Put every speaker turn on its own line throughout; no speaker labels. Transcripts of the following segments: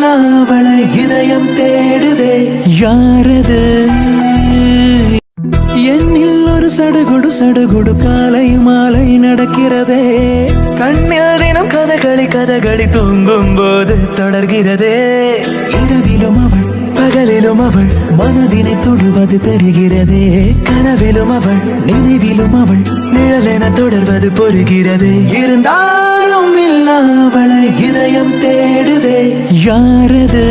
அவளை இதயம் தேடுதே யாரது என்னில் ஒரு சடுகுடு சடுகுடு காலை மாலை நடக்கிறதே கண்ணில் தினம் கதகளி தூங்கும் போது தொடர்கிறதே இரவிலும் அவள் பகலிலும் அவள் மனதினை தொடுவது தெரிகிறதே கனவிலும் அவள் நினைவிலும் அவள் நிழலென தொடர்வது புரிகிறது இருந்தாலும் இல்ல அவளை இதயம் தேடுதே யாரது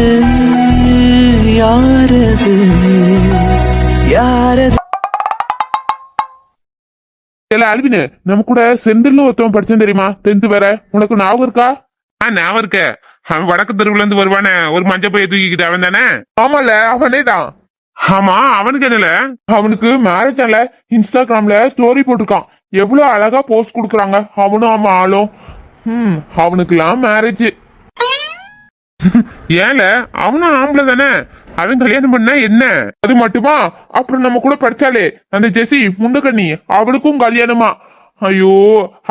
யாரது யாரது
அல்வினு நம்ம கூட செந்தில்னு ஒருத்தவன் படிச்சேன் தெரியுமா? 10th வேற உனக்கு ஞாபகம் இருக்கா? ஞாபகம் இருக்க. அவன் வடக்கு தெருவுல இருந்து வருவானே, ஒரு மஞ்சள் பைய தூக்கிக்கிட்டு அவன் தானே? ஆமால, அவனே தான். ஆமா, அவனுக்கு என்னல, அவனுக்கு மேரேஜ் ஆல இன்ஸ்டாகிராம்ல ஸ்டோரி போட்டிருக்கான். எவ்வளவு அழகா போஸ்ட் கொடுக்குறாங்க அவனும் அவன் ஆளும். அவனுக்குலாம் மேரேஜ். ஏல, அவனும் ஆம்பளை தானே, அவன் கல்யாணம் பண்ணா என்ன? அது மட்டுமா? அப்புறம் நம்ம கூட படிச்சாலே அந்த ஜெசி முண்டக்கண்ணி, அவளுக்கும் கல்யாணமா? ஐயோ,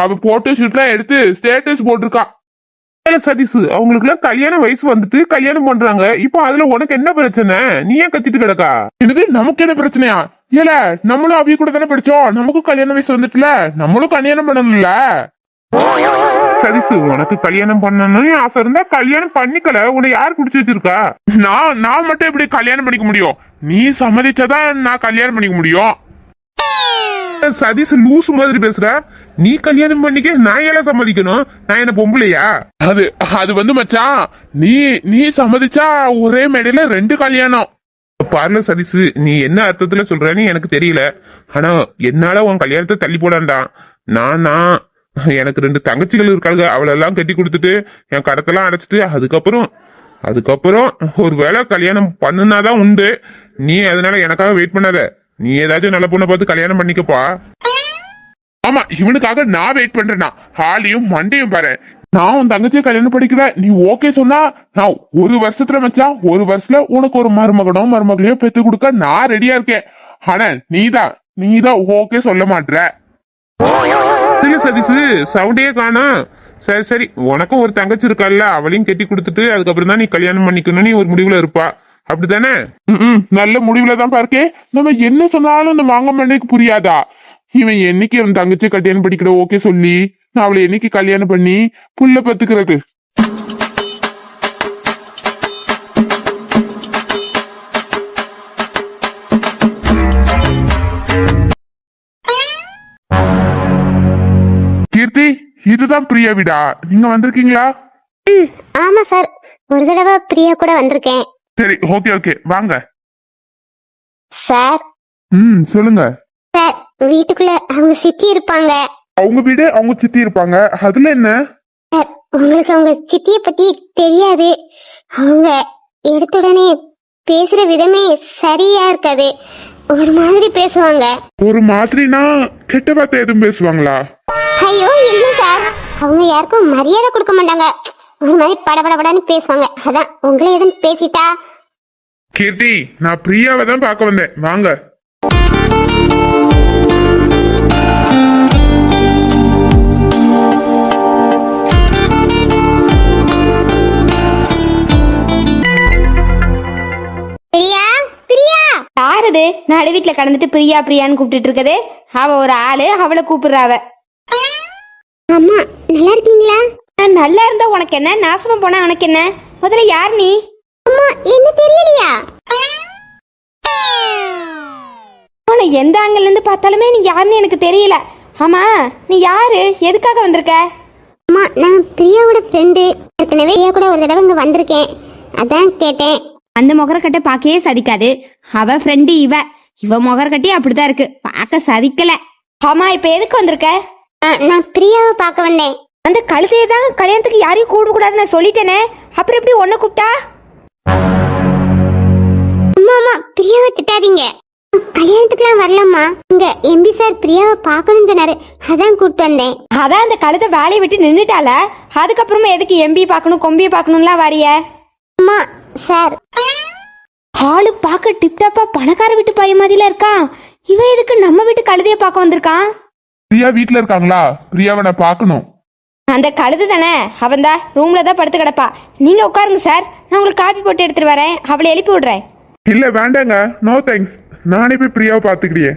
அவ போட்டோ ஷூட்லாம் எடுத்து ஸ்டேட்டஸ் போட்டிருக்கா. சதீஷ், அவங்களுக்கு எல்லாம் கல்யாண வயசு வந்துட்டு கல்யாணம் பண்றாங்க. இப்போ அதுல உனக்கு என்ன பிரச்சனை? நீ ஏன் கத்திட்டு கிடக்கா? எனக்கு நமக்கு என்ன பிரச்சனையா? ஏல, நம்மளும் அவிய கூட தானே படிச்சோம், நமக்கும் கல்யாண வயசு வந்துட்டுல, நம்மளும் கல்யாணம் பண்ணணும்ல. சதீஷ், உனக்கு கல்யாணம் பண்ணணும்னு ஆசை இருந்தா கல்யாணம் பண்ணிக்கல. உன்னை யார் குடிச்சு வச்சிருக்கா? நான் மட்டும் எப்படி கல்யாணம் பண்ணிக்க முடியும்? நீ சம்மதிச்சாதான் நான் கல்யாணம் பண்ணிக்க முடியும். சதீஷ், லூசு மாதிரி பேசுற. நீ கல்யாணம் பண்ணிக்க நான் ஏல சம்மதிக்கணும்? நான் என்ன பொம்பளையா? அது வந்து மச்சான், நீ சம்மதிச்சா ஒரே மேடையில 2 கல்யாணம். பாருல சதீஷ், நீ என்ன அர்த்தத்துல சொல்றன்னு எனக்கு தெரியல. ஆனா என்னால உன் கல்யாணத்தை தள்ளி போடாண்டான். நான் எனக்கு 2 தங்கச்சிகள் இருக்காங்க. அவளெல்லாம் கட்டி கொடுத்துட்டு என் கடத்தெல்லாம் அடைச்சிட்டு அதுக்கப்புறம் ஒரு வேளை கல்யாணம் பண்ணுனாதான் உண்டு. நீ அதனால எனக்காக வெயிட் பண்ணாத. நீ ஏதாச்சும் நல்ல பொண்ணை பார்த்து கல்யாணம் பண்ணிக்கப்பா. ஆமா, இவனுக்காக நான் வெயிட் பண்றேன்னா ஹாலியும் மண்டையும் பாரு. நான் உன் தங்கச்சியை கல்யாணம் படிக்கிறேன், நீ ஓகே சொன்னா நான் 1 வருஷத்துல மச்சான், 1 வருஷத்துல உனக்கு ஒரு மருமகனோ மருமகளையோ பெத்து கொடுக்க நான் ரெடியா இருக்கேன். ஆனா நீதான் ஓகே சொல்ல மாட்ற. இல்ல சதீஷ், சவுண்டே காணோம். சரி, உனக்கும் ஒரு தங்கச்சி இருக்கால, அவளையும் கட்டி கொடுத்துட்டு அதுக்கப்புறம் தான் நீ கல்யாணம் பண்ணிக்கணும். நீ ஒரு முடிவுல இருப்பா, அப்படித்தானே? நல்ல முடிவுல தான் பார்க்கே. நம்ம என்ன சொன்னாலும் இந்த மாங்க மண்டைக்கு புரியாதா? இவன் என்னைக்கு அவன் தங்கச்சி கல்யாணம் படிக்கிற ஓகே சொல்லி நான் அவளை என்னைக்கு கல்யாணம் பண்ணி புள்ள பத்துக்கிறது? கீர்த்தி, இதுதான் பிரியா வீடா? நீங்க வந்திருக்கீங்களா?
ஆமா சார், ஒரு தடவை பிரியா கூட வந்திருக்கேன்.
சரி, ஓகே வாங்க
சார்.
சொல்லுங்க
சார், வீட்டுக்குள்ள அவங்க சித்தி இருப்பாங்க.
அவங்க வீடு அவங்க சித்தி இருப்பாங்க, அதுல என்ன?
சார், உங்களுக்கு அவங்க சித்திய பத்தி தெரியாது. அவங்க எடுத்த உடனே பேசுற விதமே சரியா இருக்காது. ஒரு மாதிரி பேசுவாங்க.
ஒரு மாதிரினா கெட்ட வார்த்தை எதுவும் பேசுவாங்களா?
ஐயோ இல்ல சார், அவங்க யாருக்கும் மரியாதை கொடுக்க மாட்டாங்க. ஒரு மாதிரி படபடபடன்னு பேசுவாங்க. அதான் உங்களை எதுவும் பேசிட்டா?
கீர்த்தி, நான் பிரியாவை தான் பார்க்க வந்தேன், வாங்க.
யாருது நடு வீட்டுல கடந்துட்டு பிரியா பிரியான்னு கூப்பிட்டு இருக்குது? அவ ஒரு ஆளு, அவளை கூப்பிடுறாவ.
அம்மா நல்லா இருக்கீங்களா?
நான் நல்லா இருந்தா உனக்கு என்ன, நாசமா போனா உனக்கு என்ன? முதல்ல யார் நீ?
அம்மா என்ன தெரியலையா?
உன எந்த ஆங்கிள் இருந்து பார்த்தாலுமே நீ யாருன்னு எனக்கு தெரியல. ஆமா, நீ யாரு, எதுக்காக வந்திருக்க?
அம்மா, நான் பிரியாவோட ஃப்ரெண்டு. ஏற்கனவே பிரியா கூட ஒரு தடவை இங்க வந்திருக்கேன், அதான் கேட்டேன்.
அந்த முகரக்கட்டை பார்க்கவே சதிக்காது. அவ ஃப்ரெண்டு இவ முகரக்கட்டி அப்படிதான் இருக்கு, பார்க்க சதிக்கல. ஆமா, இப்ப எதுக்கு வந்திருக்க?
நான் பிரியாவை பார்க்க வந்தேன்.
அந்த கழுதையை தான் கல்யாணத்துக்கு யாரையும் கூப்பிட கூடாதுன்னு நான் சொல்லிட்டேனே, அப்புறம் எப்படி ஒண்ணு கூப்பிட்டா?
அம்மா பிரியாவை திட்டாதீங்க. கல்யாணத்துக்குலாம் வரலாமா? இங்க எம்பி சார் பிரியாவை பார்க்கணும்னு சொன்னாரு, அதான் கூப்பிட்டு வந்தேன்.
அதான் அந்த கழுதை வேலையை விட்டு நின்னுட்டால, அதுக்கப்புறமா எதுக்கு எம்பி பார்க்கணும் கொம்பியை பார்க்கணும்லாம் வாரிய?
அம்மா சார்,
ஆளு பார்க்க டிப்டாப்பா பணக்கார வீட்டு பையன் மாதிரில இருக்கான். இவன் எதுக்கு நம்ம வீட்டு கழுதைய பார்க்க வந்திருக்கான்?
பிரியா வீட்டுல இருக்காங்களா? பிரியாவை நான் பார்க்கணும்.
அந்த கழுது தானே, அவன் தான் ரூம்ல தான் படுத்து கிடப்பா. நீங்க உட்காருங்க சார், நான் உங்களுக்கு காபி போட்டு எடுத்துட்டு வரேன், அவளை எழுப்பி விடுறேன்.
இல்ல வேண்டாங்க, நோ தேங்க்ஸ். நானே போய் பிரியாவை பாத்துக்கிறியே.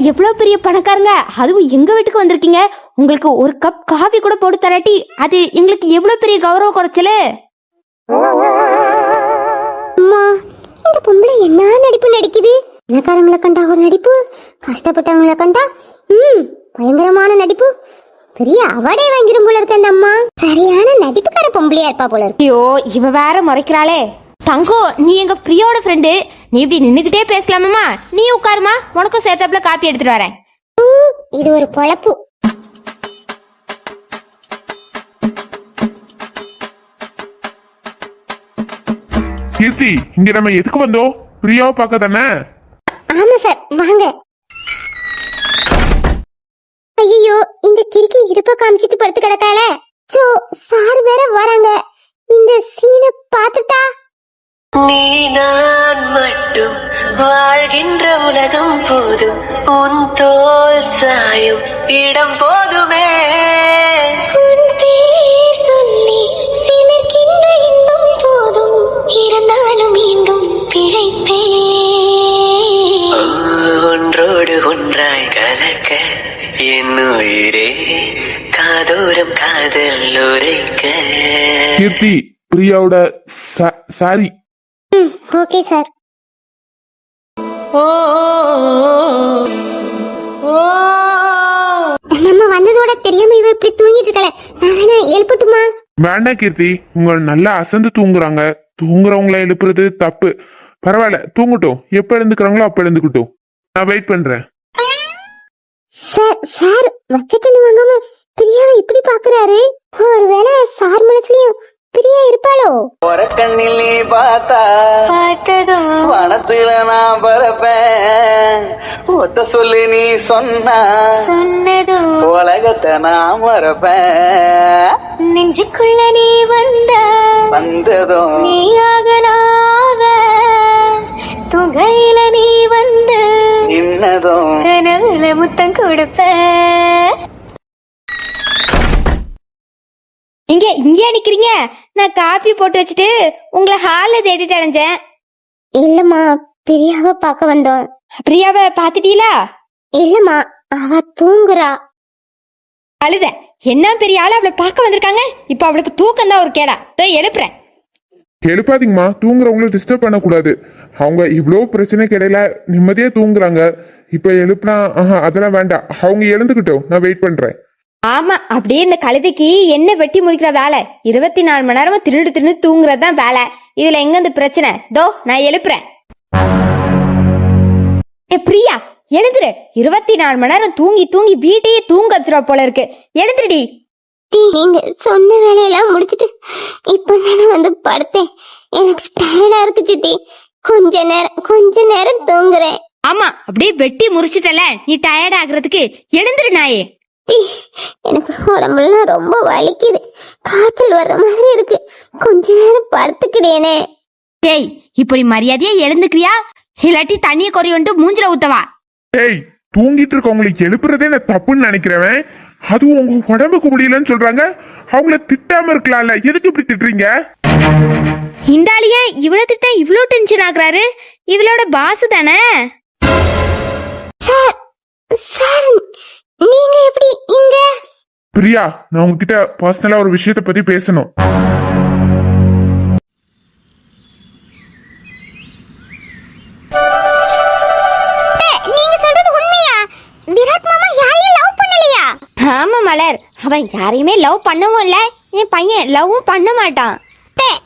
எவ்வளவு பெரிய பணக்காரங்க, அதுவும் எங்க வீட்டுக்கு வந்திருக்கீங்க. உங்களுக்கு ஒரு கப் காபி கூட போட்டு தராட்டி அது எங்களுக்கு எவ்வளவு பெரிய கௌரவ குறைச்சலு.
அம்மா, இந்த பொம்பளை என்ன நடிப்பு நடிக்குது. பணக்காரங்களை கண்டா ஒரு நடிப்பு, கஷ்டப்பட்டவங்களை கண்டா பயங்கரமான நடிப்பு. பெரிய அவார்டே வாங்கிரும் போல இருக்கு அந்த அம்மா. சரியான நடிப்புக்கார பொம்பளையா இருப்பா போல இருக்கு.
ஐயோ, இவ வேற முறைக்கிறாளே. தங்கம், நீ எங்க பிரியோட ஃப்ரெண்டு, நீ இப்படி நின்னுகிட்டே பேசலாமா? நீ உட்காருமா, உனக்கும் சேர்த்தாப்புல காப்பி எடுத்துட்டு வரேன்.
இது ஒரு பொழப்பு.
கீர்த்தி, இங்க நம்ம எதுக்கு வந்தோம்? பிரியாவை பார்க்க தானே?
ஆமா சார், வாங்க. ஐயோ, இந்த கிறுக்கி இடுப்ப காமிச்சிட்டு படுத்து கிடக்கால. சோ சார் வேற வராங்க. இந்த சீனை பார்த்துட்டா
நீ நான் மட்டும் வாழ்கின்ற உலகம் போதும், உன் தோல் சாயும் இடம் போதுமே.
உன் பேர் சொல்லி சிலர்கின்ற இன்பம் போதும், இருந்தாலும் மீண்டும் பிழைப்பே.
ஒன்றோடு ஒன்றாய் கலக்க என் உயிரே காதோரம் காதல் உரைக்க.
கீர்த்தி, பிரியாவோட சாரி.
Okay sir. நம்ம வந்ததோட தெரியாம இவ இப்படி தூங்கிட்டு இருக்கல. நான் வேணா எழுப்பட்டுமா?
வேண்டாம் கீர்த்தி, உங்க நல்லா அசந்து தூங்குறாங்க. தூங்குறவங்கள எழுப்புறது தப்பு. பரவாயில்ல, தூங்கட்டும். எப்ப எழுந்துக்கிறாங்களோ அப்ப எழுந்துக்கட்டும். நான் வெயிட் பண்றேன்.
சார் வச்சக்கண்ணு வாங்காம பிரியாவை இப்படி பாக்குறாரு. ஒருவேளை சார் மனசுலயும் பிரியா இருப்பாளோ?
ஒரு கண்ணில் நீ பார்த்ததும் வனத்துல நான் பறப்பேன். ஒத்த சொல்லி நீ சொன்னதும் உலகத்தை நான் மறப்பேன்.
நெஞ்சுக்குள்ள நீ
வந்ததும்
நீயாக தூங்கையில நீ வந்து
நின்னதும்
கனவுல முத்தம் கொடுப்ப.
இங்கே நிக்கிறீங்க? நான் காப்பி போட்டு வச்சுட்டு உங்களை ஹால்ல தேடிட்டு அடைஞ்சேன்.
இல்லம்மா, பிரியாவை பார்க்க வந்தோம்.
பிரியாவை பாத்துட்டீங்களா?
இல்லம்மா, அவ தூங்குறா.
அழுத என்ன பெரிய ஆளு அவளை பார்க்க வந்திருக்காங்க. இப்ப அவளுக்கு தூக்கம் தான் ஒரு கேடா. எழுப்புறேன்.
எழுப்பாதீங்கம்மா, தூங்குறவங்கள டிஸ்டர்ப் பண்ணக்கூடாது. அவங்க இவ்வளோ பிரச்சனைக்கு இடையில நிம்மதியா தூங்குறாங்க. இப்ப எழுப்புனா அதெல்லாம் வேண்டாம். அவங்க எழுந்துக்கிட்டோம், நான் வெயிட் பண்றேன்.
ஆமா, அப்படியே இந்த கழுதைக்கு என்ன வெட்டி முடிக்கிற வேலை? 24 மணி நேரமா திருடு தூங்குறதுதான் வேலை. இதுல எங்க இந்த பிரச்சனை? தோ நான் எழுப்புறேன். பிரியா எழுந்துரு. 24 மணி நேரம் தூங்கி தூங்கி வீட்டையே தூங்க வச்சிருவா போல இருக்கு. எழுந்துடி.
நீங்க சொன்ன வேலையெல்லாம் முடிச்சிட்டு இப்பதானே வந்து படுத்தேன். எனக்கு டயர்டா இருக்கு சித்தி. கொஞ்ச நேரம் தூங்குறேன்.
ஆமா, அப்படியே வெட்டி முறிச்சிட்டல, நீ டயர்ட் ஆகுறதுக்கு எழுந்துரு நாயே.
எனக்கு உடம்புலாம் ரொம்ப வலிக்குது. காய்ச்சல் வர்ற மாதிரி இருக்கு. கொஞ்ச நேரம் படுத்துக்கிடேனே.
டேய், இப்படி மரியாதையா எழுந்துக்கிறியா இல்லாட்டி தண்ணிய கொறியோண்டு மூஞ்சில ஊத்தவா?
ஏய், தூங்கிட்டு இருக்கவங்களுக்கு எழுப்புறதே நான் தப்புன்னு நினைக்கிறவன். அதுவும் உங்க உடம்புக்கு முடியலன்னு சொல்றாங்க. அவங்கள திட்டாம இருக்கலாம்ல, எதுக்கு இப்படி திட்டுறீங்க?
இந்தாலியா இவ்வளவு திட்ட இவ்வளவு டென்ஷன் ஆகுறாரு. இவளோட பாஸ் தானே?
சார், நீங்க எப்படி இங்க?
பிரியா, நான் உங்ககிட்ட பர்சனலா ஒரு விஷயத்த பத்தி பேசணும்.
நீங்க சொல்றது உண்மையா? விராட் மாமா யாரையும் லவ் பண்ணலையா?
ஆமா மலர், அவன் யாரையுமே லவ் பண்ணவும் இல்ல. என் பையன் லவ்வும் பண்ண மாட்டான்.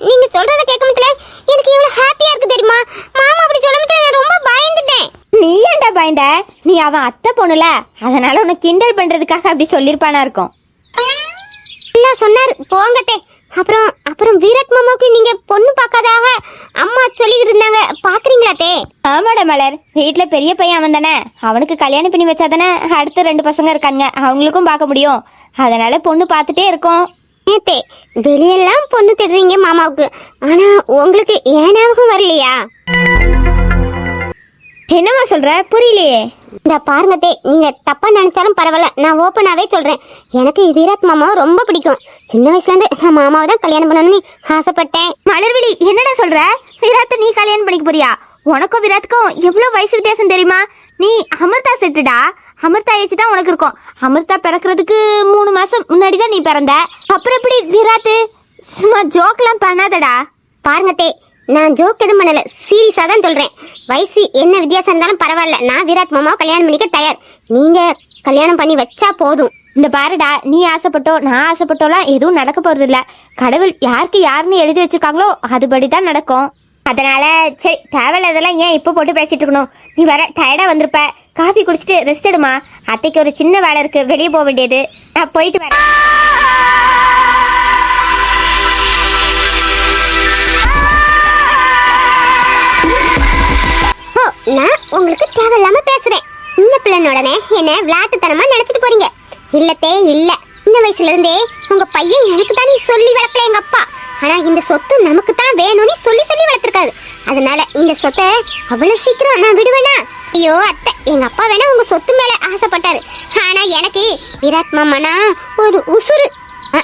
நீங்க சொல்றத கேட்கமத்துல எனக்கு இவ்வளவு ஹாப்பியா இருக்கு தெரியுமா? மாமா அப்படி சொல்லும்போது நான் ரொம்ப பயந்துட்டேன்.
நீ ஏன்டா பயந்த? நீ அவன் அத்தை பொண்ணுல, அதனால உன்னை கிண்டல் பண்றதுக்காக அப்படி சொல்லிருப்பானா இருக்கும்.
எல்லாம் சொன்னாரு போங்கட்டே. அப்புறம் வீரத் மாமாவுக்கு நீங்க பொண்ணு பார்க்காதாக அம்மா சொல்லிட்டு இருந்தாங்க, பாக்குறீங்களாட்டே?
ஆமாடா மலர், வீட்டுல பெரிய பையன் அவன் தானே. அவனுக்கு கல்யாணம் பண்ணி வச்சாதானே அடுத்த 2 பசங்க இருக்காங்க, அவங்களுக்கும் பார்க்க முடியும். அதனால பொண்ணு பார்த்துட்டே இருக்கோம்.
நேத்தே வெளியெல்லாம் பொண்ணு தேடுறீங்க மாமாவுக்கு, ஆனா உங்களுக்கு ஏனாவும் வரலையா?
என்னம்மா சொல்ற புரியலையே.
இந்த பாருங்கத்தே, நீங்க தப்பா நினைச்சாலும் பரவாயில்ல, நான் ஓப்பனாவே சொல்றேன். எனக்கு விராட் மாமாவை ரொம்ப பிடிக்கும். சின்ன வயசுல இருந்து நான் மாமாவை தான் கல்யாணம் பண்ணணும்னு ஆசைப்பட்டேன்.
மலர்விழி என்னடா சொல்ற? விராத்த நீ கல்யாணம் பண்ணிக்க போறியா? உனக்கும் விராட்டுக்கும் எவ்வளவு வயசு வித்தியாசம் தெரியுமா? நீ அமிர்தா செட்டுடா. அமிர்தா ஏச்சு தான் உனக்கு இருக்கும். அமிர்தா பிறக்கிறதுக்கு 3 மாசம் முன்னாடி தான் நீ பிறந்த. அப்புறம் எப்படி விராத்து? சும்மா ஜோக்லாம் பண்ணாதடா.
பாருங்கத்தே, நான் ஜோக் எதுவும் பண்ணல, சீரியஸா தான் சொல்றேன். வயசு என்ன வித்தியாசம் இருந்தாலும் பரவாயில்ல, நான் விராட் மாமாவை கல்யாணம் பண்ணிக்க தயார். நீங்க கல்யாணம் பண்ணி வச்சா போதும்.
இந்த பாருடா, நீ ஆசைப்பட்டோ நான் ஆசைப்பட்டோலாம் எதுவும் நடக்க போறது இல்ல. கடவுள் யாருக்கு யாருன்னு எழுதி வச்சிருக்காங்களோ அதுபடி தான் நடக்கும். அதனால சரி, தேவையில்லாதெல்லாம் ஏன் இப்போ போட்டு பேசிட்டு இருக்கணும்? நீ வர டயர்டா வந்திருப்ப, காஃபி குடிச்சிட்டு ரெஸ்ட் எடுமா. அத்தைக்கு ஒரு சின்ன வேலை இருக்கு, வெளியே போக வேண்டியது. நான் போயிட்டு வரேன்.
நான் உங்களுக்கு தேவையில்லாம பேசுறேன். இந்த பிள்ளைன உடனே என்ன விளையாட்டுத்தனமா நினைச்சிட்டு போறீங்க. இல்லத்தே இல்ல, இந்த வயசுல இருந்தே உங்க பையன் எனக்கு தானே சொல்லி வளர்க்கல எங்க அப்பா. ஆனா இந்த சொத்து நமக்கு தான் வேணும்னு சொல்லி சொல்லி வளர்த்திருக்காரு. அதனால இந்த சொத்தை அவ்வளவு சீக்கிரம் நான் விடுவேனா? ஐயோ அத்தை, எங்க அப்பா வேணா உங்க சொத்து மேல ஆசைப்பட்டாரு. ஆனா எனக்கு விராட் மாமானா ஒரு உசுறு.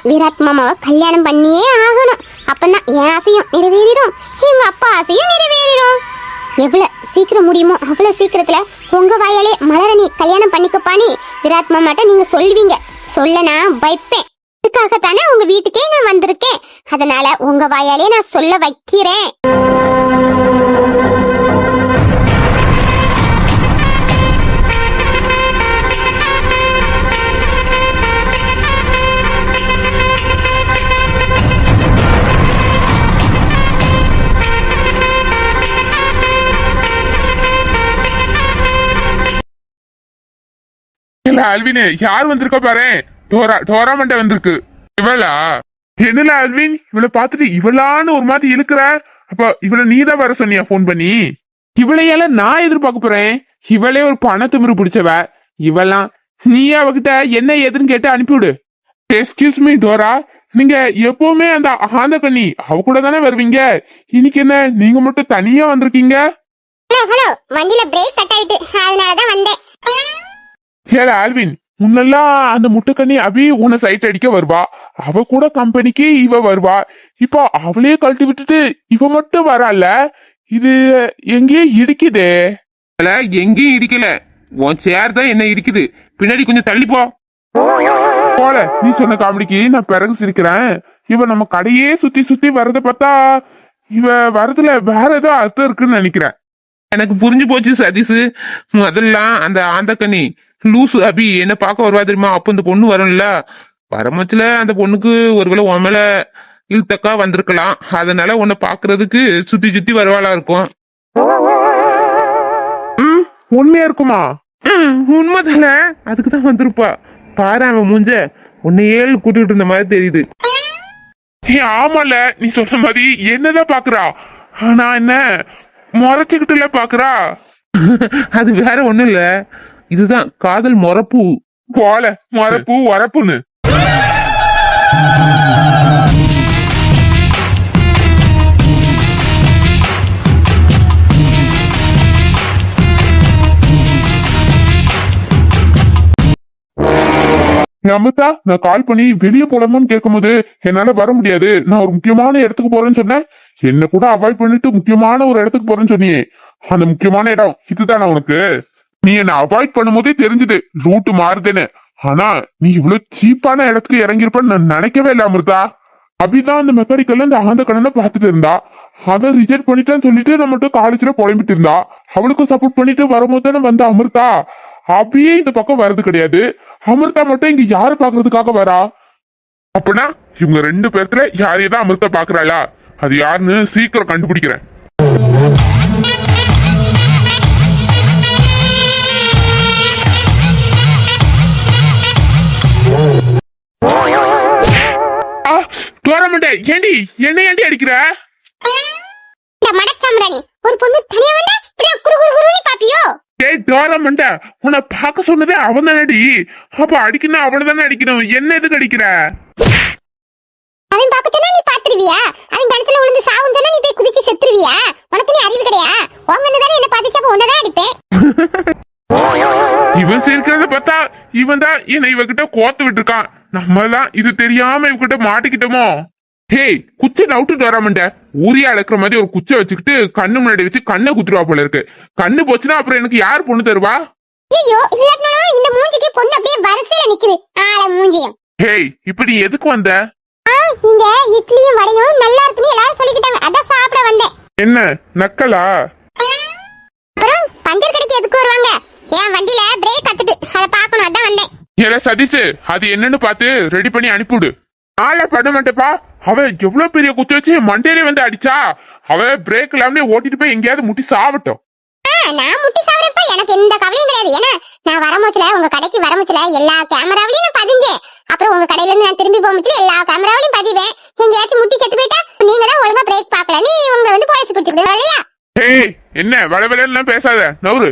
விராட் மாமாவை கல்யாணம் பண்ணியே ஆகணும். அப்பதான் என் ஆசையும் நிறைவேறிடும், எங்க அப்பா ஆசையும் நிறைவேறிடும். எவ்வளவு சீக்கிரம் முடியுமோ அவ்வளவு சீக்கிரத்துல உங்க வாயாலே மலரணி கல்யாணம் பண்ணிக்கப்பானி விராட் மாமாட்ட நீங்க சொல்லுவீங்க. சொல்ல நான் வைப்பேன். இதுக்காகத்தானே உங்க வீட்டுக்கே நான் வந்திருக்கேன். அதனால உங்க வாயாலே நான் சொல்ல வைக்கிறேன்.
இல்ல அல்வின், யார் வந்திருக்க பாரு. டோரா மண்டை வந்திருக்கு. இவளா? என்னல அல்வின், இவளை பார்த்துட்டு இவளான்னு ஒரு மாதிரி இழுக்கிற. அப்ப இவளை நீதான் வர சொன்னியா போன் பண்ணி? இவளையெல்லாம் நான் எதிர்பார்க்க போறேன். இவளே ஒரு பணத்திமிரு பிடிச்சவ. இவெல்லாம் நீயே அவகிட்ட என்ன ஏதுன்னு கேட்டு அனுப்பிவிடு. எக்ஸ்கியூஸ் மீ டோரா, நீங்க எப்பவுமே அந்த ஆந்த கண்ணி அவ கூட தானே வருவீங்க. இன்னைக்கு என்ன நீங்க மட்டும் தனியா வந்திருக்கீங்க?
ஹலோ, வண்டியில பிரேக் கட் ஆயிட்டு, அதனாலதான் வந்தேன்.
ஏல ஆல்வின், முன்னெல்லாம் அந்த முட்டைக்கண்ணி அபி உன்னை சைட் அடிக்க வருவா. அவ கூட கம்பெனிக்கு இவ வருவா. இப்போ அவளையே கழட்டி விட்டுட்டு இவ மட்டும் வரால. இது எங்கேயும் இடிக்குதே. எங்கேயும் இடிக்கல, உன் சேர் தான் என்ன இடிக்குது. பின்னாடி கொஞ்சம் தள்ளி போல. நீ சொன்ன காமெடிக்கு நான் பிறகு சிரிக்கிறேன். இவ நம்ம கடையே சுத்தி சுத்தி வர்றத பார்த்தா இவ வரதுல வேற ஏதோ அர்த்தம் இருக்குன்னு நினைக்கிறேன். எனக்கு புரிஞ்சு போச்சு சதீஷ். முதல்ல அந்த ஆந்தக்கண்ணி லூசு அபி என்ன பார்க்க வருவா தெரியுமா? அப்ப இந்த பொண்ணு வரும்ல, வரமச்சுல அந்த பொண்ணுக்கு ஒருவேளை உன் மேல இழுத்தக்கா வந்திருக்கலாம். அதனால உன்னை பாக்குறதுக்கு சுத்தி சுத்தி வருவாளா இருக்கும். உண்மையா இருக்குமா? உண்மைதான, அதுக்குதான் வந்திருப்பா. பாரு அவன் மூஞ்ச உன்னை ஏழு கூட்டிட்டு இருந்த மாதிரி தெரியுது. ஆமால, நீ சொன்ன மாதிரி என்னதான் பாக்குறா. ஆனா என்ன முறைச்சுக்கிட்டுல பாக்குறா. அது வேற ஒண்ணும் இல்ல, இதுதான் காதல் மொறப்பு போல. மொறப்பு உரப்புன்னு. அமிர்தா, நான் கால் பண்ணி வெளியே போலாமான்னு கேட்கும்போது என்னால வர முடியாது, நான் ஒரு முக்கியமான இடத்துக்கு போறேன்னு சொன்னேன். என்ன கூட அவாய்ட் பண்ணிட்டு முக்கியமான ஒரு இடத்துக்கு போறேன்னு சொன்னியே, அந்த முக்கியமான இடம் இதுதானா உனக்கு? நீ என்ன அவாய்ட் பண்ணும் போதே தெரிஞ்சுது ரூட் மாறுதுன்னு. ஆனா நீ இவ்வளவு சீப்பான இடத்துக்கு இறங்கிருப்பன்னு நான் நினைக்கவே இல்லை அமிர்தா. அபிதான் அந்த மெக்கானிக்கல்ல இந்த ஆந்த கடனை பார்த்துட்டு இருந்தா. அதை ரிஜெக்ட் பண்ணிட்டான்னு சொல்லிட்டு நம்மகிட்ட காலேஜ்ல புலம்பிட்டு இருந்தா. அவளுக்கும் சப்போர்ட் பண்ணிட்டு வரும்போது தானே வந்த அமிர்தா. அபியே இந்த பக்கம் வர்றது கிடையாது. அமிர்தா மட்டும் இங்க யாரு பாக்குறதுக்காக வரா? அப்படின்னா இவங்க 2 பேர்த்துல யாரையதான் அமிர்தா பாக்குறாளா? அது யாருன்னு சீக்கிரம் கண்டுபிடிக்கிறேன். ஏண்டி என்ன ஏண்டி அடிக்கிற?
ஒரு பொண்ணு தனியா வந்தா இப்படியே குரு குரு குருன்னு பாப்பியோ?
டேய் டோரமண்ட, உன்னை பார்க்க சொன்னதே அவன் தானடி. அப்ப அடிக்கணும், அவனை தானே அடிக்கணும். என்ன எதுக்கு அடிக்கிற?
அவன் பாக்க சொன்னா நீ பாத்துருவியா? அவன் கிணத்துல விழுந்து சாவும் சொன்னா நீ போய் குதிச்சு செத்துருவியா? உனக்கு நீ அறிவு கிடையா? உங்க தானே என்ன பாத்துச்சா உன்னதான் அடிப்பேன்.
இவன் சிரிக்கிறத பார்த்தா இவன் தான் என்ன இவகிட்ட கோத்து விட்டுருக்கான். நம்ம தான் இது தெரியாம இவகிட்ட மாட்டிக்கிட்டோமோ. ஹேய், குச்சை நவுட்டுட்டு வராமண்ட ஊரியா அளக்குற மாதிரி ஒரு குச்சை வச்சுக்கிட்டு கண்ணு முன்னாடி வச்சு கண்ணை குத்துருவா போல இருக்கு. கண்ணு போச்சுன்னா அப்புறம் எனக்கு யார் பொண்ணு தருவா?
ஐயோ, இல்லாட்டனாலும் இந்த மூஞ்சிக்கு பொண்ணு அப்படியே வரிசையில நிக்குது. ஆள மூஞ்சியும்.
ஹேய், இப்ப நீ எதுக்கு வந்த?
இங்க இட்லியும் வடையும் நல்லா இருக்குன்னு எல்லாரும் சொல்லிக்கிட்டாங்க. அதான் சாப்பிட வந்தேன்.
என்ன நக்கலா?
அப்புறம் பஞ்சர் கடைக்கு எதுக்கு வருவாங்க? என் வண்டியில பிரேக் கத்துட்டு அதை பார்க்கணும், அதான் வந்தேன்.
ஏல சதீஷ், அது என்னன்னு பார்த்து ரெடி பண்ணி அனுப்பிவிடு. ஆளை பண்ண மாட்டேப்பா. அவ எவ்வளவு பெரிய குத்து வச்சு மண்டையிலே வந்து அடிச்சா. அவ பிரேக் இல்லாமலே ஓட்டிட்டு போய் எங்கேயாவது முட்டி சாவட்டும்.
நான் முட்டி சாவறப்ப எனக்கு எந்த கவலையும் கிடையாது. ஏன்னா நான் வரமுச்சுல உங்க கடைக்கு வரமுச்சுல எல்லா கேமராவிலையும் நான் பதிஞ்சேன். அப்புறம் உங்க கடையில இருந்து நான் திரும்பி போகும்போது எல்லா கேமராவிலையும் பதிவேன். எங்கேயாச்சும் முட்டி செத்து போயிட்டா நீங்க தான் ஒழுங்கா பிரேக் பார்க்கல, நீ உங்க வந்து போலீஸ் கொடுத்துக்கிட்டு இல்லையா?
ஏய், என்ன வளவலன்னு பேசாத, நவுரு.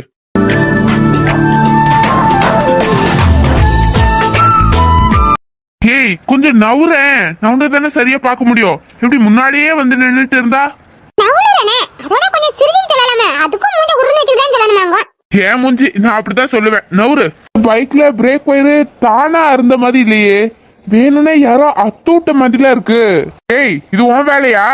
ஏய், கொஞ்சம் நவுறேன். நவுண்டு தானே சரியா பார்க்க முடியும். எப்படி முன்னாடியே வந்து நின்னுட்டு இருந்தா?
நவுலறனே அதோட கொஞ்சம் சிரிச்சிட்டு சொல்லலாமே. அதுக்கும் மூஞ்ச உருணிட்டு தான் சொல்லணுமாங்க.
ஏன் மூஞ்சி, நான் அப்படிதான் சொல்லுவேன். நவுரு. பைக்ல பிரேக் வயரு தானா இருந்த மாதிரி இல்லையே, வேணும்னா யாரோ அத்தூட்ட மாதிரிலாம் இருக்கு. ஏய், இது உன் வேலையா?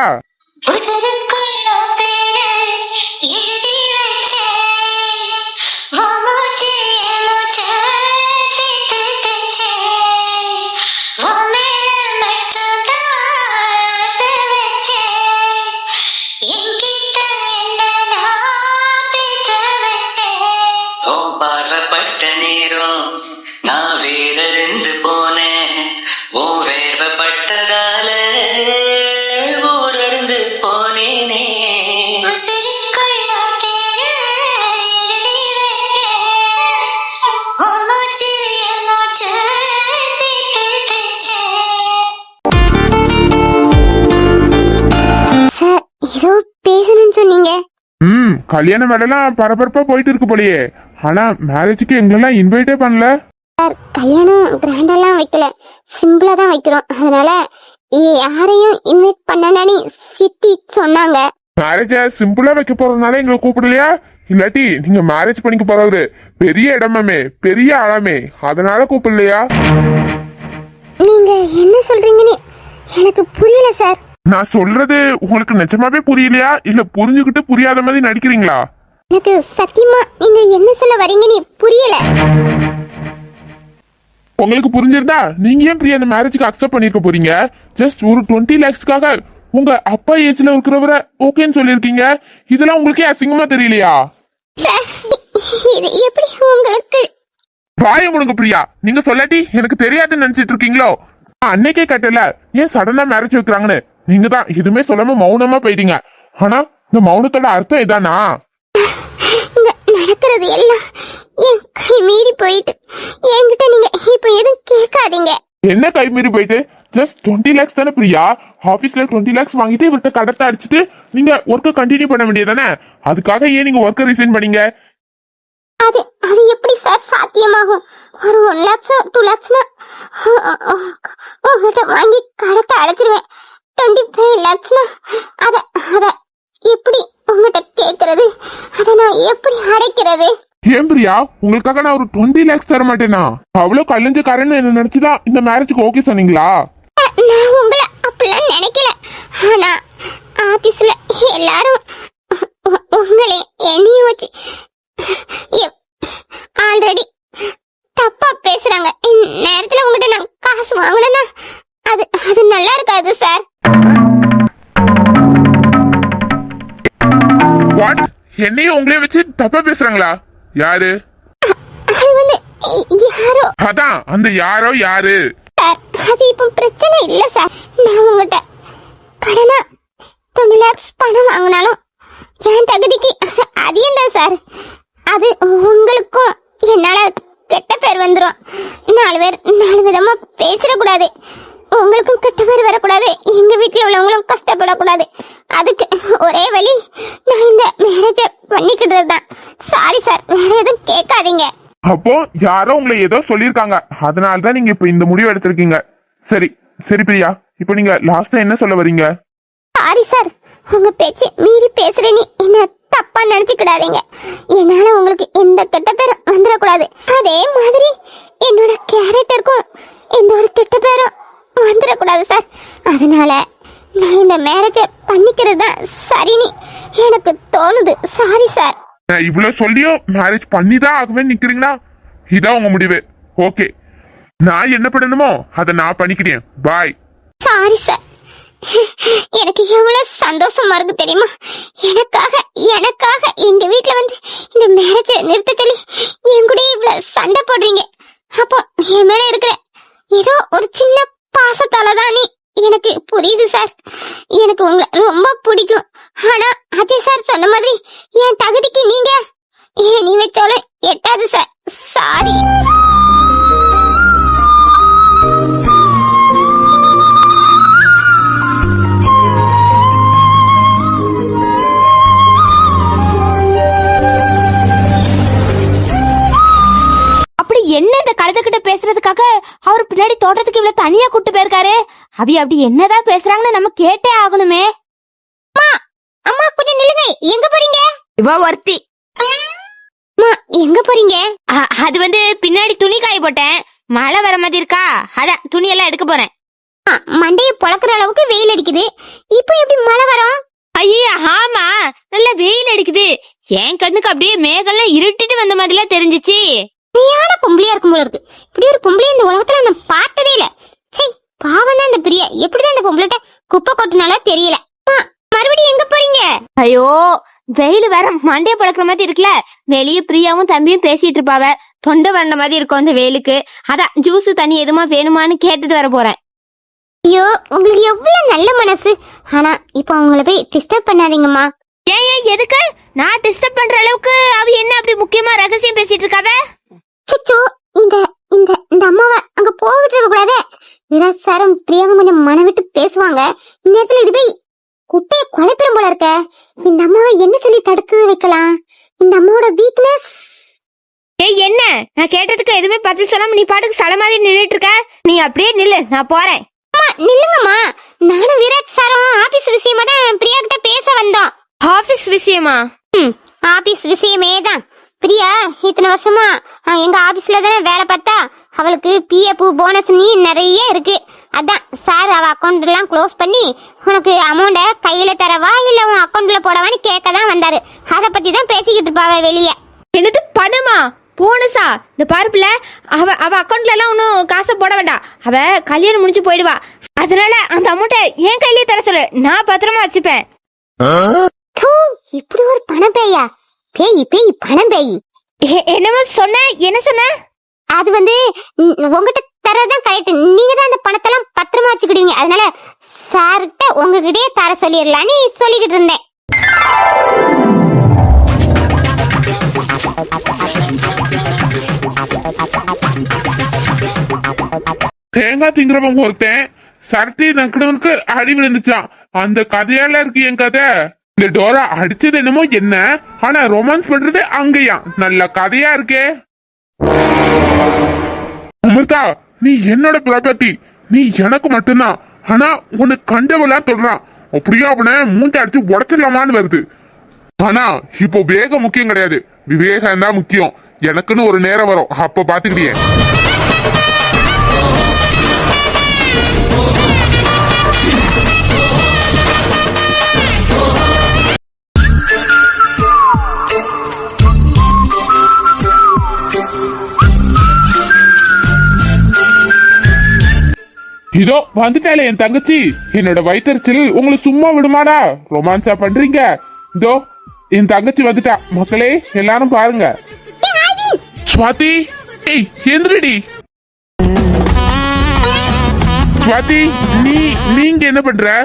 பார்வப்பட்ட நேரம் நான் வேறறிந்து போனேன். ஓ வேர்வப்பட்டதால ஊரறிந்து போனேனே.
சார், ஏதோ பேசணும்னு சொன்னீங்க.
கல்யாண வேலைலாம் பரபரப்பா போயிட்டு இருக்கு போலயே. ஆனா மேரேஜுக்கு எங்களெல்லாம் இன்வைட்டே பண்ணல.
சார், கல்யாணம் கிராண்டெல்லாம் வைக்கல, சிம்பிளா தான் வைக்கிறோம். அதனால யாரையும் இன்வைட் பண்ணானு சித்தி சொன்னாங்க.
மேரேஜ சிம்பிளா வைக்க போறதுனால எங்களை கூப்பிடலையா? இல்லாட்டி நீங்க மேரேஜ் பண்ணிக்க போறவரு பெரிய இடமாமே, பெரிய ஆளாமே, அதனால கூப்பிடலையா?
நீங்க என்ன சொல்றீங்கன்னு எனக்கு புரியல சார்.
நான் சொல்றது உங்களுக்கு நிஜமாவே புரியலையா, இல்ல புரிஞ்சுக்கிட்டு புரியாத மாதிரி நடிக்கிறீங்களா?
எனக்கு சத்தியமா நீங்க என்ன சொல்ல வரீங்கன்னு புரியல.
உங்களுக்கு புரிஞ்சிருந்தா நீங்க ஏன் பிரியா அந்த மேரேஜுக்கு அக்செப்ட் பண்ணிருக்க போறீங்க? ஜஸ்ட் ஒரு 20 lakhsக்காக உங்க அப்பா ஏஜ்ல இருக்கிறவரை ஓகேன்னு சொல்லிருக்கீங்க. இதெல்லாம் உங்களுக்கே அசிங்கமா தெரியலையா?
சார், இது எப்படி உங்களுக்கு?
வாய முடுங்க பிரியா. நீங்க சொல்லாட்டி எனக்கு தெரியாதுன்னு நினைச்சிட்டு இருக்கீங்களோ? அன்னைக்கே கட்டல, ஏன் சடனா மேரேஜ் வைக்கிறாங்கன்னு நீங்க தான் எதுவுமே சொல்லாம மௌனமா போயிட்டீங்க. ஆனா இந்த மௌனத்தோட அர்த்தம் இதானா?
இங்க நடக்கிறது எல்லாம் என் கை மீறி போயிட்டு என்கிட்ட நீங்க இப்ப எதுவும் கேட்காதீங்க.
என்ன கை மீறி போயிட்டு? ஜஸ்ட் 20 lakhs தானே பிரியா. ஆபீஸ்ல 20 lakhs வாங்கிட்டு இவர்கிட்ட கடத்தை அடிச்சுட்டு நீங்க ஒர்க்கை கண்டினியூ பண்ண வேண்டியதானே? அதுக்காக ஏன் நீங்க ஒர்க்கை ரிசைன் பண்ணீங்க?
அது அது எப்படி சார் சாத்தியமாகும்? ஒரு 1 lakhs 2 lakhsனா உங்ககிட்ட வாங்கி கடத்தை அடைச்சிருவேன். 25 lakhsனா அத எப்படி உங்ககிட்ட கேட்கறது? அதை நான் எப்படி அடைக்கிறது?
ஏன் பிரியா, உங்களுக்காக நான் ஒரு 20 lakhs தர மாட்டேனா? அவ்வளவு கல்லஞ்சக்காரன்னு என்ன நினைச்சுதான் இந்த மேரேஜுக்கு ஓகே சொன்னீங்களா?
நான் உங்களை அப்படிலாம் நினைக்கல. ஆனா ஆபீஸ்ல எல்லாரும் உங்களை என்னையும் வச்சு ஆல்ரெடி தப்பா பேசுறாங்க. நேரத்துல உங்ககிட்ட நான் காசு வாங்கினேன்னா அது அது நல்லா இருக்காது சார்.
வாட்? என்னையும் உங்களே வச்சு தப்பா பேசுறாங்களா? யாரு?
அது வந்து யாரோ.
அதான் அந்த யாரோ யாரு?
சார், அது இப்போ பிரச்சனை இல்ல சார். நான் உங்ககிட்ட கடனா 20 lakhs பணம் வாங்கினாலும் என் தகுதிக்கு அதிகம் தான் சார். அது உங்களுக்கும் என்னால கெட்ட பேர் வந்துடும். 4 பேர் 4 விதமா பேசிடக்கூடாது. உங்களுக்கும் கெட்ட பேர் வரக்கூடாது, எங்க வீட்டுல உள்ளவங்களும் கஷ்டப்படக்கூடாது. அதுக்கு ஒரே வழி நான் இந்த மேரேஜ பண்ணிக்கிட்டது தான். சாரி சார், வேற எதுவும் கேட்காதீங்க.
அப்போ யாரோ உங்களை ஏதோ சொல்லிருக்காங்க, அதனாலதான் நீங்க இப்ப இந்த முடிவு எடுத்திருக்கீங்க. சரி, சரி பிரியா, இப்போ நீங்க லாஸ்டா என்ன சொல்ல வரீங்க?
சாரி சார், உங்க பேச்சு மீறி பேசுறேன்னு என்ன தப்பா நினைச்சுக்கிடாதீங்க. என்னால உங்களுக்கு எந்த கெட்ட பேரும் வந்துடக்கூடாது. அதே மாதிரி என்னோட கேரக்டருக்கும் எந்த ஒரு கெட்ட பேரும் வந்துடக்கூடாது சார். அதனால நான் இந்த மேரேஜை பண்ணிக்கிறது தான் சரின்னு எனக்கு தோணுது. Sorry sir.
நான் இவ்வளவு சொல்லியும் மேரேஜ் பண்ணி தான் ஆகுவேன்னு நிக்கிறீங்களா? இதான் உங்க முடிவு. ஓகே, நான் என்ன பண்ணணுமோ அதை நான் பண்ணிக்கிறேன். பாய்.
Sorry sir. எனக்கு எவ்வளவு சந்தோஷமா இருக்கு தெரியுமா? எனக்காக எங்க வீட்டுல வந்து இந்த மேரேஜை நிறுத்த சொல்லி என் கூட இவ்வளவு சண்டை போடுறீங்க. அப்போ என் மேல இருக்கிற ஏதோ ஒரு சின்ன பாசத்தாலதான் நீ எனக்கு புரியுது சார். எனக்கு உங்களை ரொம்ப பிடிக்கும். ஆனா அஜய் சார் சொன்ன மாதிரி என் தகுதிக்கு நீங்க நீ வச்சாலும் எட்டாது சார். சாரி.
அப்படி என்ன இந்த கழுதைகிட்ட பேசுறதுக்காக அவர் பின்னாடி தோட்டத்துக்கு இவ்வளவு தனியா கூட்டு போயிருக்காரு? அப்படி என்னதான் பேசுறாங்கன்னு நம்ம கேட்டே ஆகணுமே.
அம்மா கொஞ்சம் நில்லுங்க. எங்க போறீங்க?
இவ ஒருத்தி.
அம்மா எங்க போறீங்க?
அது வந்து பின்னாடி துணி காய போட்டேன், மழை வர மாதிரி இருக்கா, அதான் துணி எல்லாம் எடுக்க போறேன்.
மண்டையை பொளக்குற அளவுக்கு வெயில் அடிக்குது. இப்போ எப்படி மழை வரும்?
ஐயா ஆமா, நல்ல வெயில் அடிக்குது. என் கண்ணுக்கு அப்படியே மேகெல்லாம் இருட்டிட்டு வந்த மாதிரிலாம் தெரிஞ்சிச்சு.
சரியான பொம்பளையா இருக்கும் போல இருக்கு. இப்படி ஒரு பொம்பளைய இந்த உலகத்துல நான் பார்த்ததே இல்ல. சரி, பாவம் தான் இந்த பிரியா. எப்படிதான் இந்த பொம்பளைட்ட குப்பை கொட்டினால தெரியல. மறுபடியும் எங்க போறீங்க?
ஐயோ, வெயில் வேற மண்டைய பழக்கிற மாதிரி இருக்குல்ல. வெளியே பிரியாவும் தம்பியும் பேசிட்டு இருப்பாவ. தொண்டை வரண மாதிரி இருக்கும் அந்த வெயிலுக்கு. அதான் ஜூஸ் தண்ணி எதுமா வேணுமான்னு கேட்டுட்டு வர போறேன்.
ஐயோ, உங்களுக்கு எவ்வளவு நல்ல மனசு. ஆனா இப்ப அவங்கள போய் டிஸ்டர்ப் பண்ணாதீங்கம்மா.
ஏன் எதுக்கு? நான் டிஸ்டர்ப் பண்ற அளவுக்கு அவ என்ன அப்படி முக்கியமா ரகசியம் பேசிட்டு இருக்காவ?
சுச்சோ, இந்த இந்த இந்த அம்மாவை அங்க போகிட்டு இருக்க கூடாதே. விராஜ் சாரும் பிரியாவும் கொஞ்சம் மன விட்டு பேசுவாங்க. இந்த நேரத்துல இது போய் குட்டையை குழப்பிடும் போல இருக்க. இந்த அம்மாவை என்ன சொல்லி தடுத்து வைக்கலாம்? இந்த அம்மாவோட வீக்னஸ்.
ஏய் என்ன, நான் கேட்டதுக்கு எதுவுமே பதில் சொல்லாம நீ பாட்டுக்கு சல மாதிரி நின்றுட்டு இருக்க. நீ அப்படியே நில்லு, நான் போறேன்.
நில்லுங்கம்மா. நானும் விராஜ் சாரும் ஆபீஸ் விஷயமா தான் பிரியா கிட்ட பேச வந்தோம்.
ஆபீஸ் விஷயமா?
ஆபீஸ் விஷயமே தான். பிரியா இத்தனை வருஷமா எங்க ஆபீஸ்ல தானே வேலை பார்த்தா. அவளுக்கு பிஎஃப் போனஸ் நீ நிறைய இருக்கு. அதான் சார் அவ அக்கௌண்ட் எல்லாம் க்ளோஸ் பண்ணி உனக்கு அமௌண்ட கையில தரவா இல்ல உன் அக்கௌண்ட்ல போடவான்னு கேட்க தான் வந்தாரு. அதை பத்தி தான் பேசிக்கிட்டு இருப்பாவ வெளியே.
என்னது பணமா? போனஸா? இந்த பாருப்புல அவ அக்கௌண்ட்ல எல்லாம் ஒன்னும் காசை போட வேண்டாம். அவ கல்யாணம் முடிஞ்சு போயிடுவா. அதனால அந்த அமௌண்ட்டை என் கையிலேயே தர சொல்லு, நான் பத்திரமா வச்சுப்பேன்.
இப்படி ஒரு பணம் பேயா? பேய் பேய் பணம் பேய்.
என்னமோ சொன்ன? என்ன சொன்ன?
அது வந்து உங்ககிட்ட தரதான் கரெக்ட். நீங்க தான் அந்த பணத்தெல்லாம் பத்திரமா வச்சுக்கிடுவீங்க. அதனால சார்கிட்ட உங்ககிட்டயே தர சொல்லிடலான்னு சொல்லிக்கிட்டு இருந்தேன்.
தேங்காய் திங்கிறவங்க ஒருத்தன் சரட்டி நக்கிறவனுக்கு அடி விழுந்துச்சான். அந்த கதையால இருக்கு என் கதை. இந்த டோரா அடிச்சது என்னமோ என்ன, ஆனா ரொமான்ஸ் பண்றது அங்கயா. நல்ல கதையா இருக்கே. அமிர்தா, நீ என்னோட ப்ராப்பர்ட்டி, நீ எனக்கு மட்டும்தான். ஆனா உனக்கு கண்டவெல்லாம் சொல்றான். அப்படியே அவனை மூட்டை அடிச்சு உடச்சிடலாமான்னு வருது. ஆனா இப்போ வேகம் முக்கியம் கிடையாது, விவேகம் தான் முக்கியம். எனக்குன்னு ஒரு நேரம் வரும், அப்ப பாத்துக்கிட்டியே. இதோ வந்துட்டாலே என் தங்கச்சி. என்னோட வயிற்றுச்சல் உங்களை சும்மா விடுமாடா? ரொமான்ஸா பண்றீங்க. இதோ என் தங்கச்சி வந்துட்டா. மக்களே எல்லாரும் பாருங்க. ஸ்வாதி, ஏய் எந்திரடி. ஸ்வாதி, நீங்க என்ன பண்ற?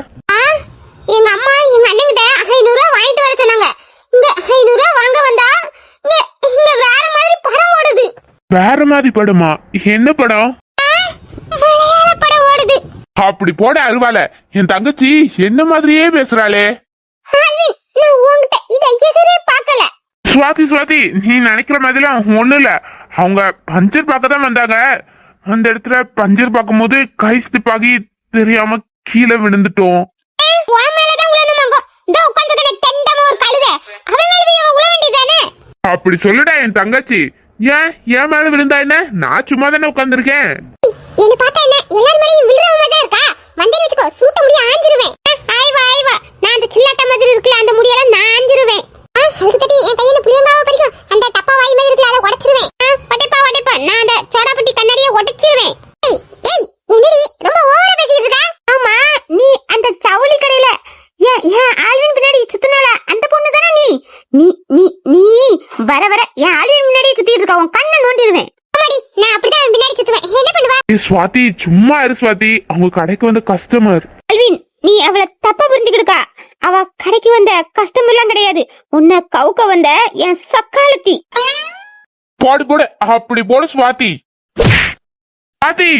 எங்க அம்மா எங்க அண்ணன் கிட்ட 500 ரூபாய் வாங்கிட்டு வர சொன்னாங்க. இந்த 500 ரூபாய் வாங்க வந்தா இங்க வேற மாதிரி படம் ஓடுது.
வேற மாதிரி படமா? என்ன படம்?
மலையாள படம் ஓடுது.
அப்படி போட அருவால. என் தங்கச்சி என்ன மாதிரியே பேசுறாளே.
நான் உன்கிட்ட இத எதிரே பார்க்கல.
ஸ்வாதி, நீ நினைக்கிற மாதிரிலாம் ஒண்ணு இல்ல. அவங்க பஞ்சர் பார்க்க தான் வந்தாங்க. அந்த இடத்துல பஞ்சர் பார்க்கும் போது கை ஸ்லிப் ஆகி தெரியாம கீழே விழுந்துட்டோம்.
உன் மேலதான் உழணுமாங்கோ. இதோ உட்கார்ந்துக்கிற தெண்டமா ஒரு கழுதை. அவன் மேல போய் அவன் உழ வேண்டியதானே?
அப்படி சொல்லுடா என் தங்கச்சி. ஏன் என் மேல விழுந்தா என்ன? நான் சும்மா தானே உட்கார்ந்துருக்கேன்.
என்ன பார்த்தா என்ன எல்லார் மேலயும் விழுறவங்க தான் இருக்கா? வந்தேன்னு வச்சுக்கோ, சூட்ட முடிய ஆஞ்சிருவேன். ஆய்வா நான் அந்த சில்லாட்ட மாதிரி இருக்குல்ல, அந்த முடியெல்லாம் நான் ஆஞ்சிருவேன். அதுக்கு தட்டி என் கையில புளியங்காவ பறிக்கும் அந்த டப்பா வாய் மாதிரி இருக்குல்ல, அதை உடைச்சிருவேன். உடைப்பா நான் அந்த சோடாபட்டி கண்ணாடியை உடைச்சிருவேன். ஏய் என்னடி ரொம்ப ஓவரா பேசிட்டு இருக்கா?
ஆமா, நீ அந்த ஜவுளி கடையில ஏன் ஆல்வின் பின்னாடி சுத்தினால அந்த பொண்ணு தானே நீ? நீ நீ நீ வர என் ஆல்வின் முன்னாடி சுத்திட்டு இருக்க, உன் கண்ணை நோண்டிடுவேன்.
ஆமாடி, நான் அப்படிதான் அவன் பின்னாடி சுத்துவேன். என்ன பண்ணுவா?
ஸ்வாதி சும்மா இரு ஸ்வாதி, அவங்க கடைக்கு வந்த கஸ்டமர்.
ஆல்வின், நீ அவளை தப்பா புரிஞ்சுக்கிடுக்கா. அவ கடைக்கு வந்த கஸ்டமர் எல்லாம் கிடையாது, உன்னை கவுக்க வந்த என் சக்காலத்தி.
போடு அப்படி போடு ஸ்வாதி. ஸ்வாதி